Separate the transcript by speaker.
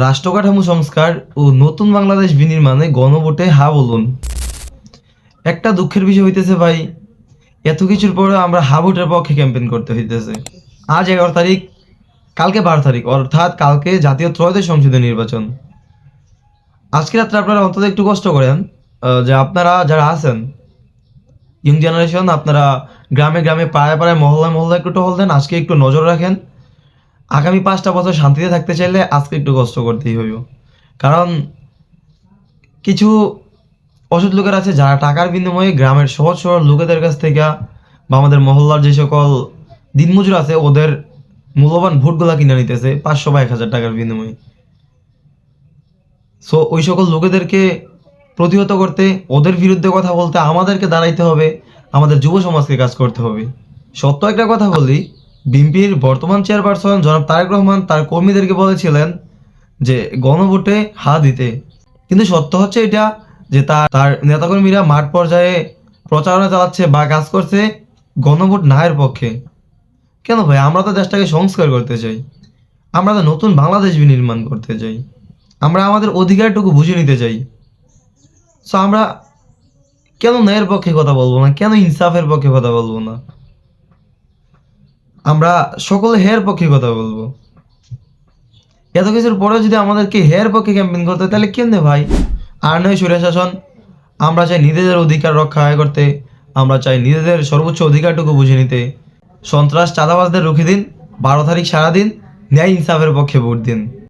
Speaker 1: রাষ্ট্র সংস্কার ও নতুন বাংলাদেশ বিনির্মাণে গণভোটে হা বলুন। একটা দুঃখের বিষয় হইতেছে ভাই, এত কিছুর পরে আমরা হা ভোটের পক্ষে ক্যাম্পেইন করতে হইতেছে। আজ 11 তারিখ, কালকে 12 তারিখ, অর্থাৎ কালকে জাতীয় ত্রয়োদশ সংসদীয় নির্বাচন। আজকে রাত্রে আপনারা অন্তত একটু কষ্ট করেন, যে আপনারা যারা আছেন ইয়ং জেনারেশন, আপনারা গ্রামে গ্রামে পাড়ায় পাড়ায় মহল্লায় মহল্লায় একটু টহল দেন। আজকে একটু নজর রাখেন। আগামী 5টা বছর শান্তিতে থাকতে চাইলে আজকে একটু কষ্ট করতেই হইব। কারণ কিছু অসৎ লোকের আছে যারা টাকার বিনিময়ে গ্রামের সহজ সরল লোকেদের কাছ থেকে বা আমাদের মহল্লার যে সকল দিনমজুর আছে ওদের মূল্যবান ভোটগুলা কিনে নিতেছে 500 বা 1000 টাকার বিনিময়ে। সো ওই সকল লোকেদেরকে প্রতিহত করতে, ওদের বিরুদ্ধে কথা বলতে আমাদেরকে দাঁড়াইতে হবে, আমাদের যুব সমাজকে কাজ করতে হবে। সত্য একটা কথা বলি, বিএনপির বর্তমান চেয়ারপারসন জনাব তারেক রহমান তার কর্মীদেরকে বলেছিলেন যে গণভোটে হা দিতে, কিন্তু সত্য হচ্ছে এটা যে তার তার নেতাকর্মীরা মাঠ পর্যায়ে প্রচারণা চালাচ্ছে বা কাজ করছে গণভোট না এর পক্ষে। কেন ভাই? আমরা তো দেশটাকে সংস্কার করতে চাই, আমরা তো নতুন বাংলাদেশ বিনির্মাণ করতে চাই, আমরা আমাদের অধিকারটুকু বুঝে নিতে চাই। সো আমরা কেন ন্যায়ের পক্ষে কথা বলবো না? কেন ইনসাফের পক্ষে কথা বলবো না? আমরা সকলে হের পক্ষে কথা বলবো। এত কিছুর পরেও যদি আমাদেরকে হের পক্ষে ক্যাম্পেইন করতে হয়, তাহলে কেমনে ভাই? আর নয় স্বৈর শাসন। আমরা চাই নিজেদের অধিকার রক্ষা করতে, আমরা চাই নিজেদের সর্বোচ্চ অধিকারটুকু বুঝে নিতে। সন্ত্রাস চাঁদাবাজদের রুখে দিন, 12 তারিখ সারাদিন ন্যায় ইনসাফের পক্ষে ভোট দিন।